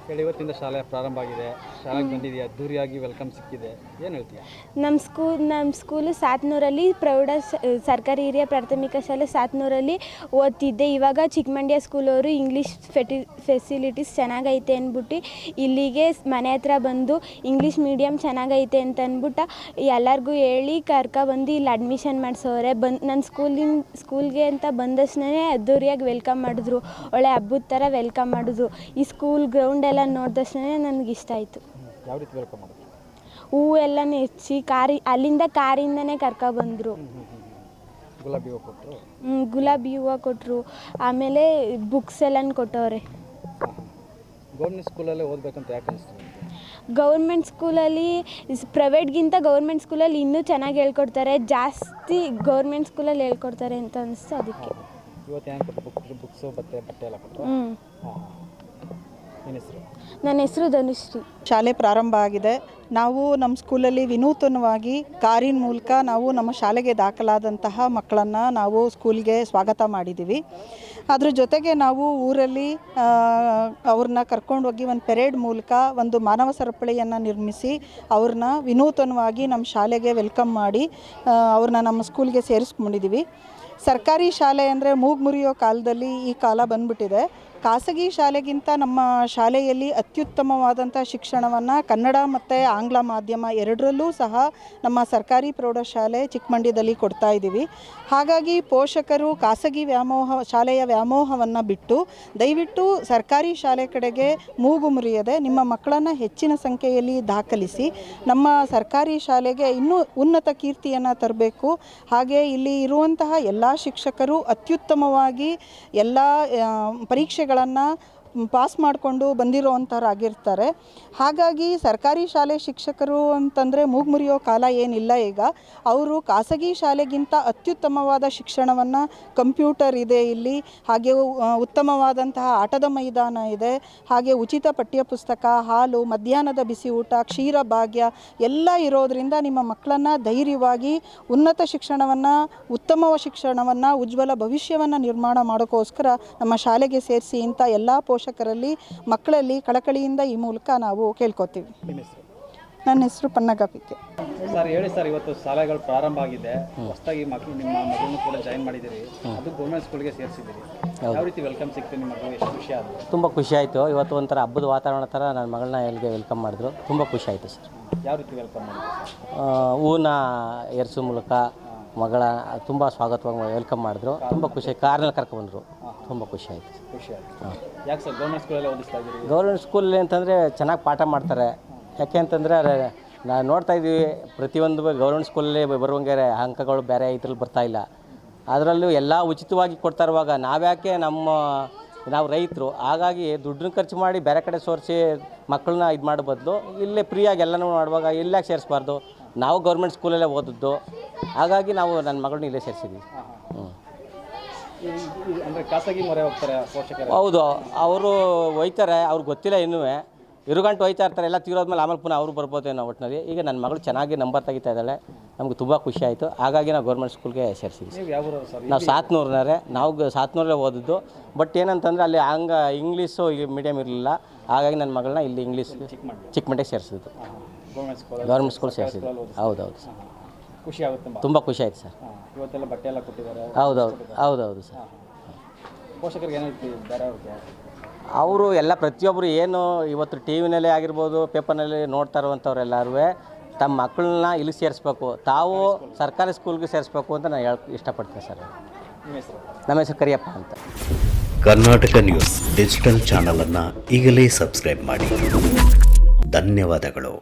ಹೇಳಿ, ಇವತ್ತಿಂದ ಶಾಲೆ ಪ್ರಾರಂಭ ಆಗಿದೆ, ಶಾಲೆಗೆ ಬಂದಿದೆಯಾ, ಅದ್ದೂರಿಯಾಗಿ ವೆಲ್ಕಮ್ ಸಿಕ್ಕಿದೆ, ಏನು ಹೇಳ್ತೀಯಾ? ನಮ್ಮ ಸ್ಕೂಲು ಸಾತ್ನೂರಲ್ಲಿ ಸರ್ಕಾರಿ ಹಿರಿಯ ಪ್ರಾಥಮಿಕ ಶಾಲೆ ಸಾತ್ನೂರಲ್ಲಿ ಓದ್ತಿದ್ದೆ. ಇವಾಗ ಚಿಕ್ಕಮಂಡ್ಯ ಸ್ಕೂಲವರು ಇಂಗ್ಲೀಷ್ ಫೆಸಿಲಿಟೀಸ್ ಚೆನ್ನಾಗೈತೆ ಅಂದ್ಬಿಟ್ಟು ಇಲ್ಲಿಗೆ ಮನೆ ಹತ್ರ ಬಂದು ಇಂಗ್ಲೀಷ್ ಮೀಡಿಯಮ್ ಚೆನ್ನಾಗೈತೆ ಅಂತ ಅಂದ್ಬಿಟ್ಟು ಎಲ್ಲರಿಗೂ ಹೇಳಿ ಕರ್ಕೊಬಂದು ಇಲ್ಲಿ ಅಡ್ಮಿಷನ್ ಮಾಡಿಸೋರೆ. ನನ್ನ ಸ್ಕೂಲ್ಗೆ ಅಂತ ಬಂದ ತಕ್ಷಣವೇ ಅದ್ದೂರಿಯಾಗಿ ವೆಲ್ಕಮ್ ಮಾಡಿದ್ರು. ಒಳ್ಳೆ ಹಬ್ಬದ ಥರ ವೆಲ್ಕಮ್ ಮಾಡಿದ್ರು. ಈ ಸ್ಕೂಲ್ ಗ್ರೌಂಡ್ ಎಲ್ಲ ನೋಡಿದ ತಕ್ಷಣ ನನಗೆ ಇಷ್ಟ ಆಯಿತು. ಯಾವ ರೀತಿ ವೆಲ್ಕಮ್ ಮಾಡಿದ್ರು? ಹೂವು ಎಲ್ಲ ಹೆಚ್ಚಿ ಅಲ್ಲಿಂದ ಕಾರಿಂದನೇ ಕರ್ಕೊಬಂದರು. ಗುಲಾಬಿ ಹೂವು ಕೊಟ್ಟರು. ಗುಲಾಬಿ ಹೂವು ಕೊಟ್ಟರು. ಆಮೇಲೆ ಬುಕ್ಸ್ ಎಲ್ಲ ಕೊಟ್ಟವ್ರೆ. ಗೌರ್ಮೆಂಟ್ ಸ್ಕೂಲಲ್ಲೇ ಓದಬೇಕಂತ ಯಾಕೆ ಅನಿಸ್ತು? ಗೌರ್ಮೆಂಟ್ ಸ್ಕೂಲಲ್ಲಿ ಪ್ರೈವೇಟ್ಗಿಂತ ಗೌರ್ಮೆಂಟ್ ಸ್ಕೂಲಲ್ಲಿ ಇನ್ನೂ ಚೆನ್ನಾಗಿ ಹೇಳ್ಕೊಡ್ತಾರೆ. ಜಾಸ್ತಿ ಗೌರ್ಮೆಂಟ್ ಸ್ಕೂಲಲ್ಲಿ ಹೇಳ್ಕೊಡ್ತಾರೆ ಅಂತ ಅನಿಸ್ತು, ಅದಕ್ಕೆ. ಇವತ್ತು ಏನು ಕೊಟ್ಟರು? ಬುಕ್ಸು ಬಟ್ಟೆ ಎಲ್ಲ ಕೊಟ್ಟರು. ನನ್ನ ಹೆಸರು ಧನುಶ್ರೀ. ಶಾಲೆ ಪ್ರಾರಂಭ ಆಗಿದೆ. ನಾವು ನಮ್ಮ ಸ್ಕೂಲಲ್ಲಿ ವಿನೂತನವಾಗಿ ಕಾರಿನ ಮೂಲಕ ನಾವು ನಮ್ಮ ಶಾಲೆಗೆ ದಾಖಲಾದಂತಹ ಮಕ್ಕಳನ್ನು ನಾವು ಸ್ಕೂಲ್ಗೆ ಸ್ವಾಗತ ಮಾಡಿದ್ದೀವಿ. ಅದ್ರ ಜೊತೆಗೆ ನಾವು ಊರಲ್ಲಿ ಅವ್ರನ್ನ ಕರ್ಕೊಂಡೋಗಿ ಒಂದು ಪೆರೇಡ್ ಮೂಲಕ ಒಂದು ಮಾನವ ಸರಪಳಿಯನ್ನು ನಿರ್ಮಿಸಿ ಅವ್ರನ್ನ ವಿನೂತನವಾಗಿ ನಮ್ಮ ಶಾಲೆಗೆ ವೆಲ್ಕಮ್ ಮಾಡಿ ಅವ್ರನ್ನ ನಮ್ಮ ಸ್ಕೂಲ್ಗೆ ಸೇರಿಸ್ಕೊಂಡಿದ್ದೀವಿ. ಸರ್ಕಾರಿ ಶಾಲೆ ಅಂದರೆ ಮೂಗು ಮುರಿಯೋ ಕಾಲದಲ್ಲಿ ಈ ಕಾಲ ಬಂದ್ಬಿಟ್ಟಿದೆ. ಖಾಸಗಿ ಶಾಲೆಗಿಂತ ನಮ್ಮ ಶಾಲೆಯಲ್ಲಿ ಅತ್ಯುತ್ತಮವಾದಂಥ ಶಿಕ್ಷಣವನ್ನು ಕನ್ನಡ ಮತ್ತು ಆಂಗ್ಲ ಮಾಧ್ಯಮ ಎರಡರಲ್ಲೂ ಸಹ ನಮ್ಮ ಸರ್ಕಾರಿ ಪ್ರೌಢಶಾಲೆ ಚಿಕ್ಕಮಂಡ್ಯದಲ್ಲಿ ಕೊಡ್ತಾ ಇದ್ದೀವಿ. ಹಾಗಾಗಿ ಪೋಷಕರು ಖಾಸಗಿ ಶಾಲೆಯ ವ್ಯಾಮೋಹವನ್ನು ಬಿಟ್ಟು ದಯವಿಟ್ಟು ಸರ್ಕಾರಿ ಶಾಲೆ ಕಡೆಗೆ ಮೂಗು ಮುರಿಯದೆ ನಿಮ್ಮ ಮಕ್ಕಳನ್ನು ಹೆಚ್ಚಿನ ಸಂಖ್ಯೆಯಲ್ಲಿ ದಾಖಲಿಸಿ ನಮ್ಮ ಸರ್ಕಾರಿ ಶಾಲೆಗೆ ಇನ್ನೂ ಉನ್ನತ ಕೀರ್ತಿಯನ್ನು ತರಬೇಕು. ಹಾಗೆ ಇಲ್ಲಿ ಇರುವಂತಹ ಎಲ್ಲ ಶಿಕ್ಷಕರು ಅತ್ಯುತ್ತಮವಾಗಿ ಎಲ್ಲ ಪರೀಕ್ಷೆಗಳನ್ನು ಪಾಸ್ ಮಾಡಿಕೊಂಡು ಬಂದಿರೋವಂಥವ್ರಾಗಿರ್ತಾರೆ. ಹಾಗಾಗಿ ಸರ್ಕಾರಿ ಶಾಲೆ ಶಿಕ್ಷಕರು ಅಂತಂದರೆ ಮೂಗು ಮುರಿಯೋ ಕಾಲ ಏನಿಲ್ಲ. ಈಗ ಅವರು ಖಾಸಗಿ ಶಾಲೆಗಿಂತ ಅತ್ಯುತ್ತಮವಾದ ಶಿಕ್ಷಣವನ್ನು, ಕಂಪ್ಯೂಟರ್ ಇದೆ ಇಲ್ಲಿ, ಹಾಗೆ ಉತ್ತಮವಾದಂತಹ ಆಟದ ಮೈದಾನ ಇದೆ, ಹಾಗೆ ಉಚಿತ ಪಠ್ಯಪುಸ್ತಕ, ಹಾಲು, ಮಧ್ಯಾಹ್ನದ ಬಿಸಿ ಊಟ, ಕ್ಷೀರ ಭಾಗ್ಯ ಎಲ್ಲ ಇರೋದರಿಂದ ನಿಮ್ಮ ಮಕ್ಕಳನ್ನು ಧೈರ್ಯವಾಗಿ ಉನ್ನತ ಶಿಕ್ಷಣವನ್ನು, ಉತ್ತಮ ಶಿಕ್ಷಣವನ್ನು, ಉಜ್ವಲ ಭವಿಷ್ಯವನ್ನು ನಿರ್ಮಾಣ ಮಾಡೋಕ್ಕೋಸ್ಕರ ನಮ್ಮ ಶಾಲೆಗೆ ಸೇರಿಸಿ ಅಂತ ಎಲ್ಲ ಪೋಷಕರಲ್ಲಿ, ಮಕ್ಕಳಲ್ಲಿ ಕಳಕಳಿಯಿಂದ ಈ ಮೂಲಕ ನಾವು ಕೇಳ್ಕೊತೀವಿ. ನನ್ನ ಹೆಸರು ಪನ್ನಗಪಿಕೆ. ಸರ್, ಹೇಳಿ ಸರ್, ಇವತ್ತು ಶಾಲೆಗಳು ಪ್ರಾರಂಭ ಆಗಿದೆ, ಹೊಸದಾಗಿ ನಿಮ್ಮ ಮಗಳನ್ನು ಕೂಡ ಜಾಯಿನ್ ಮಾಡಿದ್ದೀರಿ, ಅದು ಗೌರ್ಮೆಂಟ್ ಸ್ಕೂಲ್ಗೆ ಸೇರಿಸಿದ್ದೀರಿ. ಯಾವ ರೀತಿ ವೆಲ್ಕಮ್ ಸಿಕ್ತು ನಿಮ್ಮ ಮಗು? ಎಷ್ಟು ಖುಷಿ ಆಯಿತು? ತುಂಬ ಖುಷಿ ಆಯಿತು. ಇವತ್ತು ಒಂಥರ ಹಬ್ಬದ ವಾತಾವರಣ ಥರ ನನ್ನ ಮಗಳನ್ನ ಇಲ್ಲಿಗೆ ವೆಲ್ಕಮ್ ಮಾಡಿದ್ರು. ತುಂಬ ಖುಷಿ ಆಯಿತು ಸರ್. ಯಾವ ರೀತಿ ವೆಲ್ಕಮ್ ಮಾಡಿದ್ರು? ಹೂನ ಏರಿಸೋ ಮೂಲಕ ಮಗಳ ತುಂಬ ಸ್ವಾಗತವಾಗಿ ವೆಲ್ಕಮ್ ಮಾಡಿದ್ರು. ತುಂಬ ಖುಷಿ. ಕಾರ್ನಲ್ಲಿ ಕರ್ಕೊಂಡ್ಬಂದರು. ತುಂಬ ಖುಷಿ ಆಯಿತು. ಯಾಕೆ ಸರ್ ಗೌರ್ಮೆಂಟ್ ಸ್ಕೂಲಲ್ಲೇ ಓದಿಸ್ತಾ ಇದ್ದೀರಿ? ಗೌರ್ಮೆಂಟ್ ಸ್ಕೂಲಲ್ಲಿ ಅಂತಂದರೆ ಚೆನ್ನಾಗಿ ಪಾಠ ಮಾಡ್ತಾರೆ. ಯಾಕೆ ಅಂತಂದರೆ ನಾವು ನೋಡ್ತಾ ಇದ್ದೀವಿ ಪ್ರತಿಯೊಂದು ಗೌರ್ಮೆಂಟ್ ಸ್ಕೂಲಲ್ಲಿ ಬರುವಂಗೆ ಅಂಕಗಳು ಬೇರೆ ಇದ್ರಲ್ಲಿ ಬರ್ತಾಯಿಲ್ಲ. ಅದರಲ್ಲೂ ಎಲ್ಲ ಉಚಿತವಾಗಿ ಕೊಡ್ತಾ ಇರುವಾಗ ನಾವ್ಯಾಕೆ ನಾವು ರೈತರು, ಹಾಗಾಗಿ ದುಡ್ಡನ್ನ ಖರ್ಚು ಮಾಡಿ ಬೇರೆ ಕಡೆ ಸೋರಿಸಿ ಮಕ್ಕಳನ್ನ ಇದು ಮಾಡೋ ಬದಲು ಇಲ್ಲೇ ಫ್ರೀಯಾಗಿ ಎಲ್ಲನೂ ಮಾಡುವಾಗ ಇಲ್ಲಾಕೆ ಸೇರಿಸ್ಬಾರ್ದು? ನಾವು ಗೌರ್ಮೆಂಟ್ ಸ್ಕೂಲಲ್ಲೇ ಓದಿದ್ದು, ಹಾಗಾಗಿ ನಾವು ನನ್ನ ಮಗಳನ್ನ ಇಲ್ಲೇ ಸೇರಿಸಿದ್ವಿ. ಅಂದರೆ ಖಾಸಗಿ ಮೊರೆ ಹೋಗ್ತಾರೆ ಪೋಷಕರು? ಹೌದು, ಅವರು ಒಯ್ತಾರೆ. ಅವ್ರಿಗೆ ಗೊತ್ತಿಲ್ಲ ಇನ್ನೂ, ಇರುಗಂಟು ಒಯ್ತಾ ಇರ್ತಾರೆ. ಎಲ್ಲ ತೀರೋದ್ಮೇಲೆ ಆಮೇಲೆ ಪುನಃ ಅವರು ಬರ್ಬೋದೇನೋ ಒಟ್ಟಿನಲ್ಲಿ. ಈಗ ನನ್ನ ಮಗಳು ಚೆನ್ನಾಗಿ ನಂಬರ್ ತೆಗಿತಾ ಇದ್ದಾಳೆ. ನಮಗೆ ತುಂಬ ಖುಷಿ ಆಯಿತು. ಹಾಗಾಗಿ ನಾವು ಗೌರ್ಮೆಂಟ್ ಸ್ಕೂಲ್ಗೆ ಸೇರಿಸಿದ್ವಿ. ನಾವು ಸಾತ್ನೂರನವರೇ. ನಾವು ಸಾತ್ನೂರಲ್ಲೇ ಓದಿದ್ದು. ಬಟ್ ಏನಂತಂದರೆ ಅಲ್ಲಿ ಇಂಗ್ಲೀಷು ಮೀಡಿಯಮ್ ಇರಲಿಲ್ಲ. ಹಾಗಾಗಿ ನನ್ನ ಮಗಳನ್ನ ಇಲ್ಲಿ ಇಂಗ್ಲೀಷ್ ಚಿಕ್ಕಮಂಡ್ಯಕ್ಕೆ ಸೇರಿಸಿದ್ದು. ಗೌರ್ಮೆಂಟ್ ಸ್ಕೂಲ್ ಸೇರಿಸಿದ್ದು. ಹೌದೌದು ಸರ್. ಖುಷಿ ಆಗುತ್ತೆ? ತುಂಬ ಖುಷಿ ಆಯಿತು ಸರ್. ಇವತ್ತೆಲ್ಲ ಬಟ್ಟೆ ಎಲ್ಲ ಕೊಟ್ಟಿದ್ದಾರೆ? ಹೌದೌದು ಸರ್. ಪೋಷಕರಿಗೆ ಏನು ಹೇಳ್ತೀವಿ ಬೇರೆ ಅವ್ರಿಗೆ? ಅವರು ಎಲ್ಲ ಪ್ರತಿಯೊಬ್ಬರು ಏನು ಇವತ್ತು ಟಿ ವಿನಲ್ಲೇ ಆಗಿರ್ಬೋದು, ಪೇಪರ್ನಲ್ಲಿ ನೋಡ್ತಾ ಇರುವಂಥವ್ರೆಲ್ಲರೂ ತಮ್ಮ ಮಕ್ಕಳನ್ನ ಇಲ್ಲಿಗೆ ಸೇರಿಸ್ಬೇಕು, ತಾವು ಸರ್ಕಾರಿ ಸ್ಕೂಲ್ಗೆ ಸೇರಿಸ್ಬೇಕು ಅಂತ ನಾನು ಇಷ್ಟಪಡ್ತೀನಿ ಸರ್. ನಮ್ಮ ಹೆಸರು ಕರಿಯಪ್ಪ ಅಂತ. ಕರ್ನಾಟಕ ನ್ಯೂಸ್ ಡಿಜಿಟಲ್ ಚಾನಲನ್ನು ಈಗಲೇ ಸಬ್ಸ್ಕ್ರೈಬ್ ಮಾಡಿ. ಧನ್ಯವಾದಗಳು.